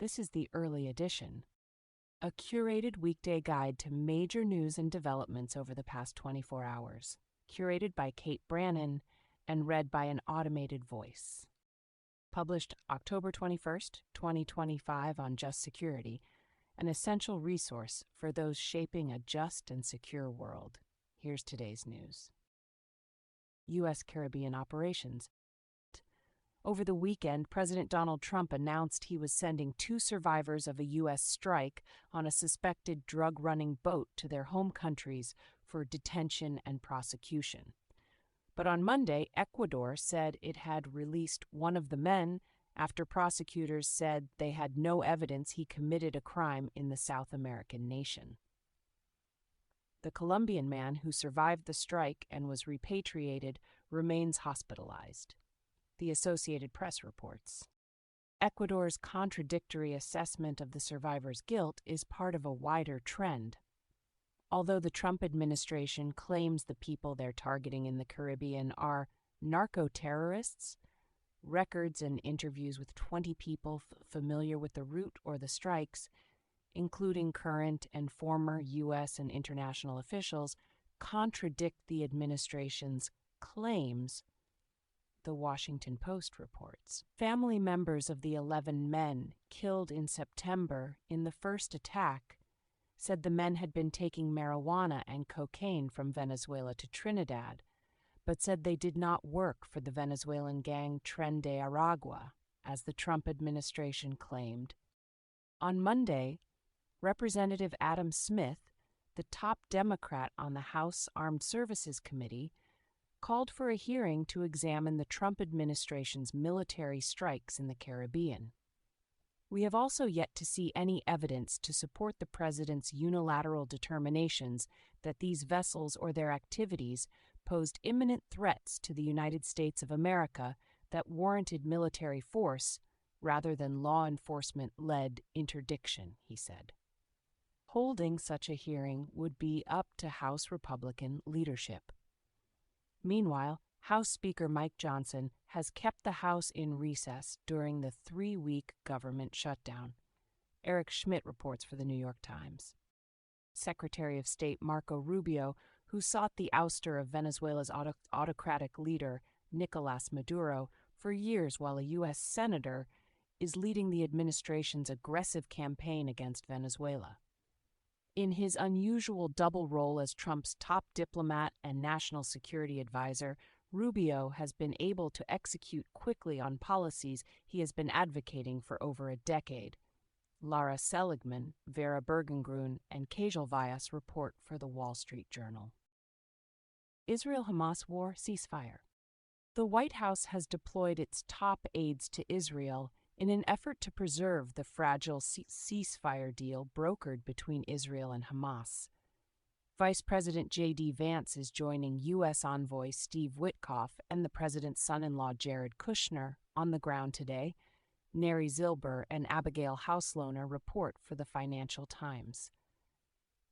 This is the early edition, a curated weekday guide to major news and developments over the past 24 hours, curated by Kate Brannon and read by an automated voice. Published October 21st, 2025 on Just Security, an essential resource for those shaping a just and secure world. Here's today's news. U.S. Caribbean operations. Over the weekend, President Donald Trump announced he was sending 2 survivors of a U.S. strike on a suspected drug-running boat to their home countries for detention and prosecution. But on Monday, Ecuador said it had released one of the men after prosecutors said they had no evidence he committed a crime in the South American nation. The Colombian man who survived the strike and was repatriated remains hospitalized, the Associated Press reports. Ecuador's contradictory assessment of the survivor's guilt is part of a wider trend. Although the Trump administration claims the people they're targeting in the Caribbean are narco-terrorists, records and interviews with 20 people familiar with the route or the strikes, including current and former U.S. and international officials, contradict the administration's claims, the Washington Post reports. Family members of the 11 men killed in September in the first attack said the men had been taking marijuana and cocaine from Venezuela to Trinidad, but said they did not work for the Venezuelan gang Tren de Aragua, as the Trump administration claimed. On Monday, Representative Adam Smith, the top Democrat on the House Armed Services Committee, called for a hearing to examine the Trump administration's military strikes in the Caribbean. We have also yet to see any evidence to support the president's unilateral determinations that these vessels or their activities posed imminent threats to the United States of America that warranted military force rather than law enforcement-led interdiction, he said. Holding such a hearing would be up to House Republican leadership. Meanwhile, House Speaker Mike Johnson has kept the House in recess during the 3-week government shutdown. Eric Schmidt reports for the New York Times. Secretary of State Marco Rubio, who sought the ouster of Venezuela's autocratic leader Nicolás Maduro for years while a U.S. senator, is leading the administration's aggressive campaign against Venezuela. In his unusual double role as Trump's top diplomat and national security advisor, Rubio has been able to execute quickly on policies he has been advocating for over a decade. Lara Seligman, Vera Bergengruen, and Kajal Vyas report for the Wall Street Journal. Israel-Hamas war ceasefire. The White House has deployed its top aides to Israel in an effort to preserve the fragile ceasefire deal brokered between Israel and Hamas. Vice President J.D. Vance is joining U.S. envoy Steve Witkoff and the president's son-in-law Jared Kushner on the ground today, Neri Zilber and Abigail Hauslohner report for the Financial Times.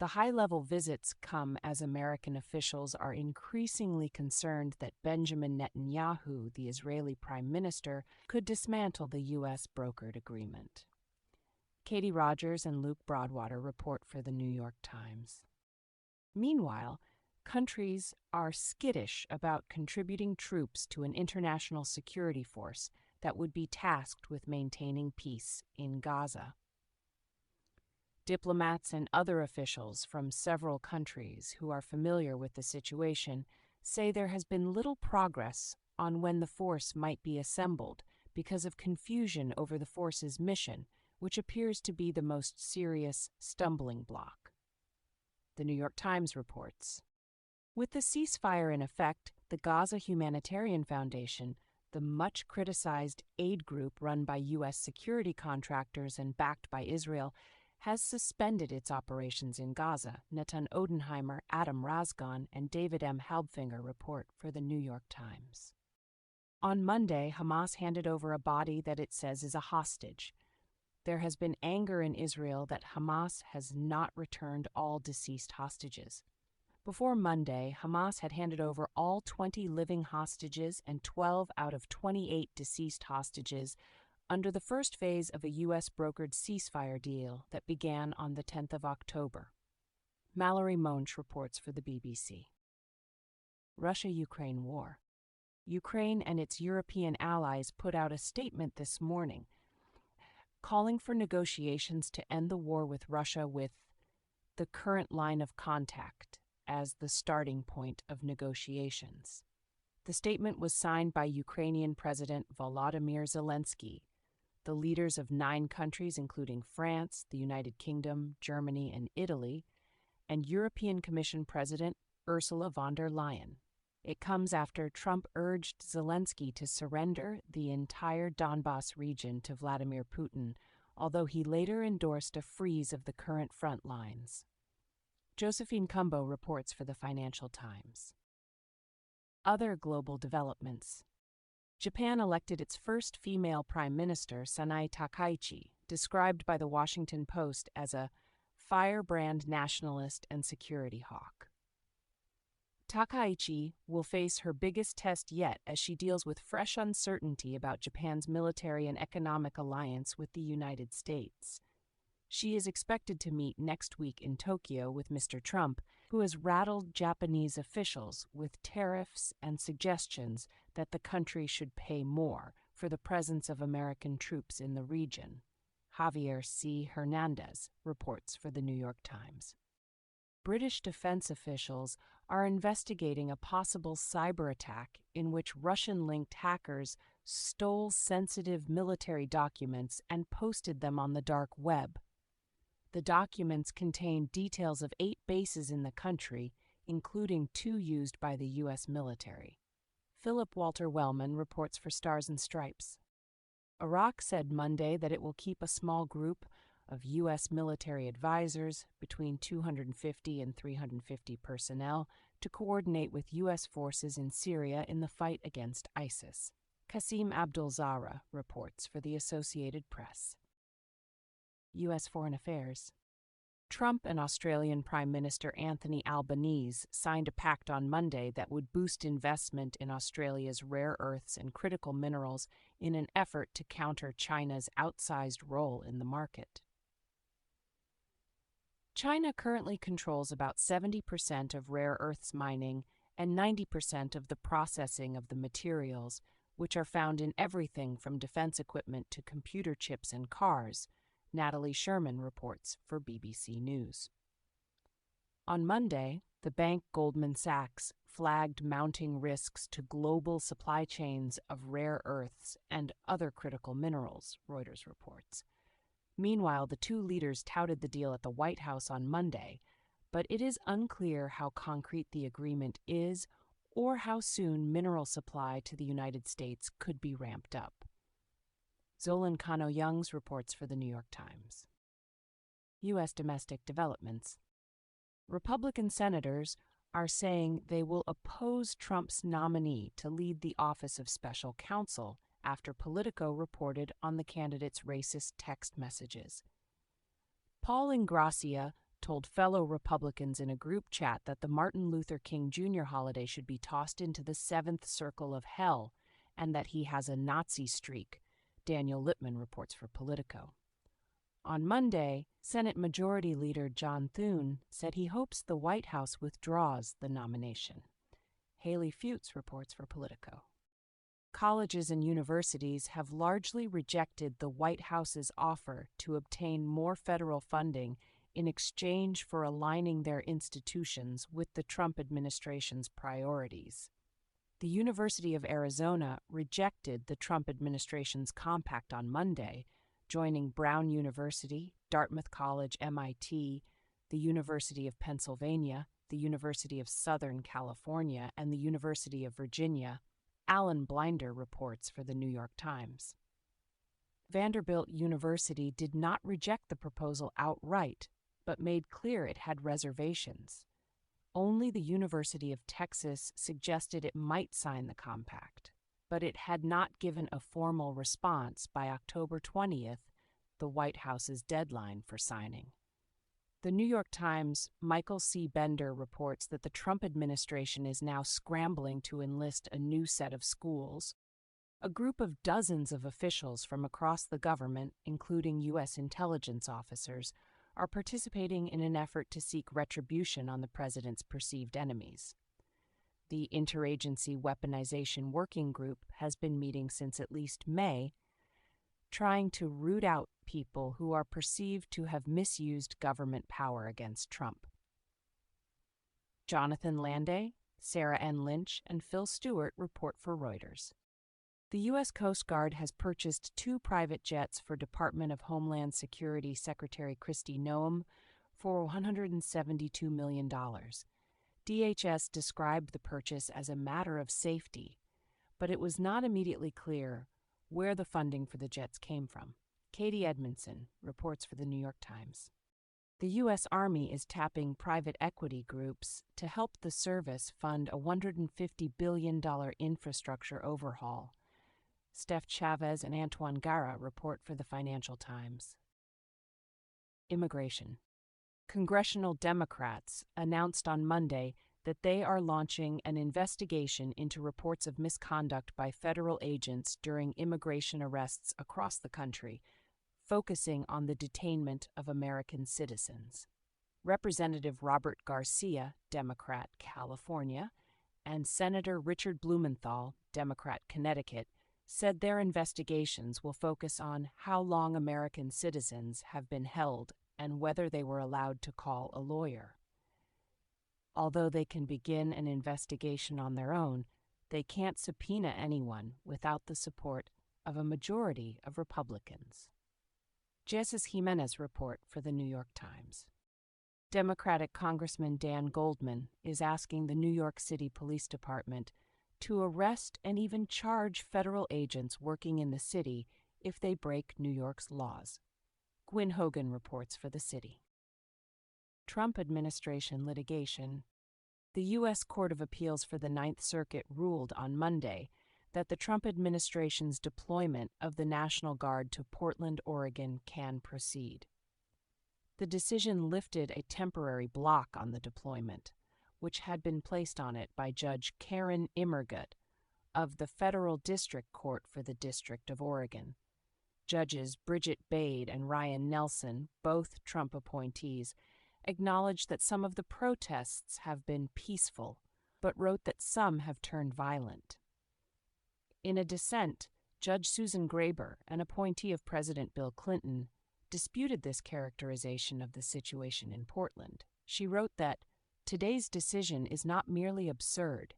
The high-level visits come as American officials are increasingly concerned that Benjamin Netanyahu, the Israeli prime minister, could dismantle the U.S. brokered agreement. Katie Rogers and Luke Broadwater report for the New York Times. Meanwhile, countries are skittish about contributing troops to an international security force that would be tasked with maintaining peace in Gaza. Diplomats and other officials from several countries who are familiar with the situation say there has been little progress on when the force might be assembled because of confusion over the force's mission, which appears to be the most serious stumbling block. The New York Times reports. With the ceasefire in effect, the Gaza Humanitarian Foundation, the much-criticized aid group run by U.S. security contractors and backed by Israel, has suspended its operations in Gaza, Netan Odenheimer, Adam Razgon, and David M. Halbfinger report for the New York Times. On Monday, Hamas handed over a body that it says is a hostage. There has been anger in Israel that Hamas has not returned all deceased hostages. Before Monday, Hamas had handed over all 20 living hostages and 12 out of 28 deceased hostages under the first phase of a U.S. brokered ceasefire deal that began on the 10th of October. Mallory Monch reports for the BBC. Russia-Ukraine war. Ukraine and its European allies put out a statement this morning, calling for negotiations to end the war with Russia with the current line of contact as the starting point of negotiations. The statement was signed by Ukrainian President Volodymyr Zelensky, the leaders of 9 countries including France, the United Kingdom, Germany, and Italy, and European Commission President Ursula von der Leyen. It comes after Trump urged Zelensky to surrender the entire Donbas region to Vladimir Putin, although he later endorsed a freeze of the current front lines. Josephine Cumbo reports for the Financial Times. Other global developments. Japan elected its first female prime minister, Sanae Takaichi, described by the Washington Post as a firebrand nationalist and security hawk. Takaichi will face her biggest test yet as she deals with fresh uncertainty about Japan's military and economic alliance with the United States. She is expected to meet next week in Tokyo with Mr. Trump, who has rattled Japanese officials with tariffs and suggestions that the country should pay more for the presence of American troops in the region. Javier C. Hernandez reports for the New York Times. British defense officials are investigating a possible cyber attack in which Russian-linked hackers stole sensitive military documents and posted them on the dark web. The documents contain details of 8 bases in the country, including 2 used by the U.S. military. Philip Walter Wellman reports for Stars and Stripes. Iraq said Monday that it will keep a small group of U.S. military advisors, between 250 and 350 personnel, to coordinate with U.S. forces in Syria in the fight against ISIS. Qasim Abdul-Zahra reports for the Associated Press. U.S. Foreign Affairs. Trump and Australian Prime Minister Anthony Albanese signed a pact on Monday that would boost investment in Australia's rare earths and critical minerals in an effort to counter China's outsized role in the market. China currently controls about 70% of rare earths mining and 90% of the processing of the materials, which are found in everything from defense equipment to computer chips and cars, Natalie Sherman reports for BBC News. On Monday, the bank Goldman Sachs flagged mounting risks to global supply chains of rare earths and other critical minerals, Reuters reports. Meanwhile, the 2 leaders touted the deal at the White House on Monday, but it is unclear how concrete the agreement is or how soon mineral supply to the United States could be ramped up. Zolan Kano-Youngs reports for the New York Times. U.S. domestic developments. Republican senators are saying they will oppose Trump's nominee to lead the Office of Special Counsel after Politico reported on the candidate's racist text messages. Paul Ingrassia told fellow Republicans in a group chat that the Martin Luther King Jr. holiday should be tossed into the 7th circle of hell and that he has a Nazi streak, Daniel Lippman reports for Politico. On Monday, Senate Majority Leader John Thune said he hopes the White House withdraws the nomination. Haley Fuchs reports for Politico. Colleges and universities have largely rejected the White House's offer to obtain more federal funding in exchange for aligning their institutions with the Trump administration's priorities. The University of Arizona rejected the Trump administration's compact on Monday, joining Brown University, Dartmouth College, MIT, the University of Pennsylvania, the University of Southern California, and the University of Virginia. Alan Blinder reports for the New York Times. Vanderbilt University did not reject the proposal outright, but made clear it had reservations. Only the University of Texas suggested it might sign the compact, but it had not given a formal response by October 20th, the White House's deadline for signing. The New York Times' Michael C. Bender reports that the Trump administration is now scrambling to enlist a new set of schools, A group of dozens of officials from across the government, including U.S. intelligence officers, are participating in an effort to seek retribution on the president's perceived enemies. The Interagency Weaponization Working Group has been meeting since at least May, trying to root out people who are perceived to have misused government power against Trump. Jonathan Landay, Sarah N. Lynch, and Phil Stewart report for Reuters. The U.S. Coast Guard has purchased 2 private jets for Department of Homeland Security Secretary Kristi Noem for $172 million. DHS described the purchase as a matter of safety, but it was not immediately clear where the funding for the jets came from. Katie Edmondson reports for the New York Times. The U.S. Army is tapping private equity groups to help the service fund a $150 billion infrastructure overhaul. Steph Chavez and Antoine Gara report for the Financial Times. Immigration. Congressional Democrats announced on Monday that they are launching an investigation into reports of misconduct by federal agents during immigration arrests across the country, focusing on the detainment of American citizens. Representative Robert Garcia, Democrat, California, and Senator Richard Blumenthal, Democrat, Connecticut, said their investigations will focus on how long American citizens have been held and whether they were allowed to call a lawyer. Although they can begin an investigation on their own, they can't subpoena anyone without the support of a majority of Republicans. Jesus Jimenez report for the New York Times. Democratic Congressman Dan Goldman is asking the New York City Police Department to arrest and even charge federal agents working in the city if they break New York's laws. Gwyn Hogan reports for the city. Trump administration litigation. The U.S. Court of Appeals for the Ninth Circuit ruled on Monday that the Trump administration's deployment of the National Guard to Portland, Oregon can proceed. The decision lifted a temporary block on the deployment, which had been placed on it by Judge Karen Immergut of the Federal District Court for the District of Oregon. Judges Bridget Bade and Ryan Nelson, both Trump appointees, acknowledged that some of the protests have been peaceful, but wrote that some have turned violent. In a dissent, Judge Susan Graber, an appointee of President Bill Clinton, disputed this characterization of the situation in Portland. She wrote that today's decision is not merely absurd,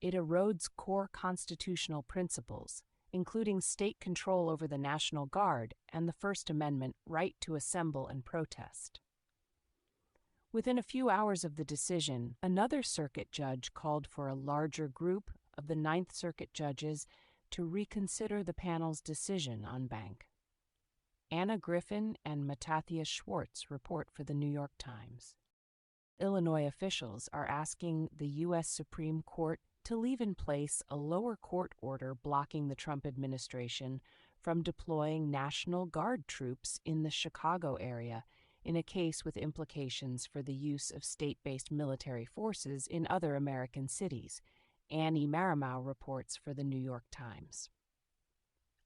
it erodes core constitutional principles, including state control over the National Guard and the First Amendment right to assemble and protest. Within a few hours of the decision, another circuit judge called for a larger group of the Ninth Circuit judges to reconsider the panel's decision on Bank. Anna Griffin and Matthias Schwartz report for the New York Times. Illinois officials are asking the U.S. Supreme Court to leave in place a lower court order blocking the Trump administration from deploying National Guard troops in the Chicago area in a case with implications for the use of state-based military forces in other American cities. Annie Marimau reports for the New York Times.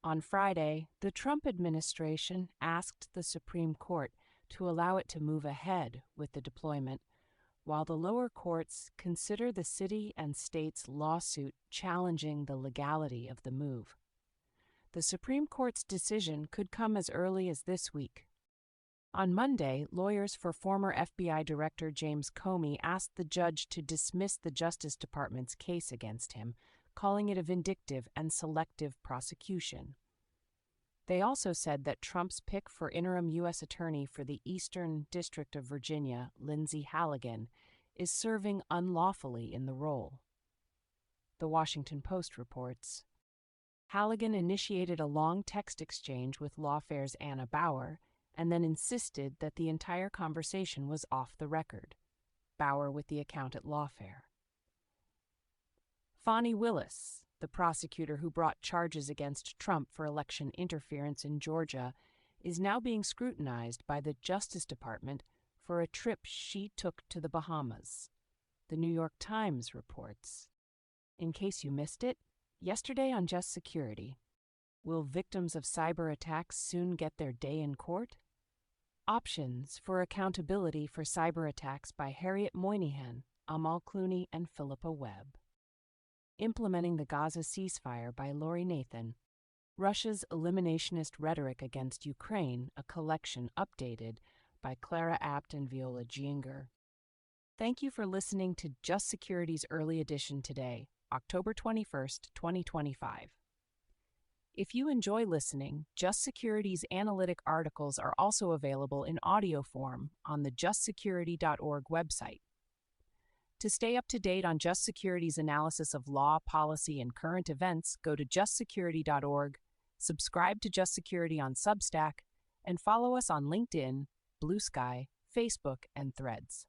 On Friday, the Trump administration asked the Supreme Court to allow it to move ahead with the deployment, while the lower courts consider the city and state's lawsuit challenging the legality of the move. The Supreme Court's decision could come as early as this week. On Monday, lawyers for former FBI Director James Comey asked the judge to dismiss the Justice Department's case against him, calling it a vindictive and selective prosecution. They also said that Trump's pick for interim U.S. Attorney for the Eastern District of Virginia, Lindsay Halligan, is serving unlawfully in the role. The Washington Post reports, Halligan initiated a long text exchange with Lawfare's Anna Bauer and then insisted that the entire conversation was off the record. Bauer with the account at Lawfare. Fani Willis, the prosecutor who brought charges against Trump for election interference in Georgia, is now being scrutinized by the Justice Department for a trip she took to the Bahamas. The New York Times reports. In case you missed it, Yesterday on Just Security, will victims of cyber attacks soon get their day in court? Options for Accountability for Cyber Attacks by Harriet Moynihan, Amal Clooney, and Philippa Webb. Implementing the Gaza Ceasefire by Lori Nathan. Russia's Eliminationist Rhetoric Against Ukraine, a collection updated by Clara Abt and Viola Ginger. Thank you for listening to Just Security's early edition today, October 21st, 2025. If you enjoy listening, Just Security's analytic articles are also available in audio form on the justsecurity.org website. To stay up to date on Just Security's analysis of law, policy, and current events, go to justsecurity.org, subscribe to Just Security on Substack, and follow us on LinkedIn, Blue Sky, Facebook, and Threads.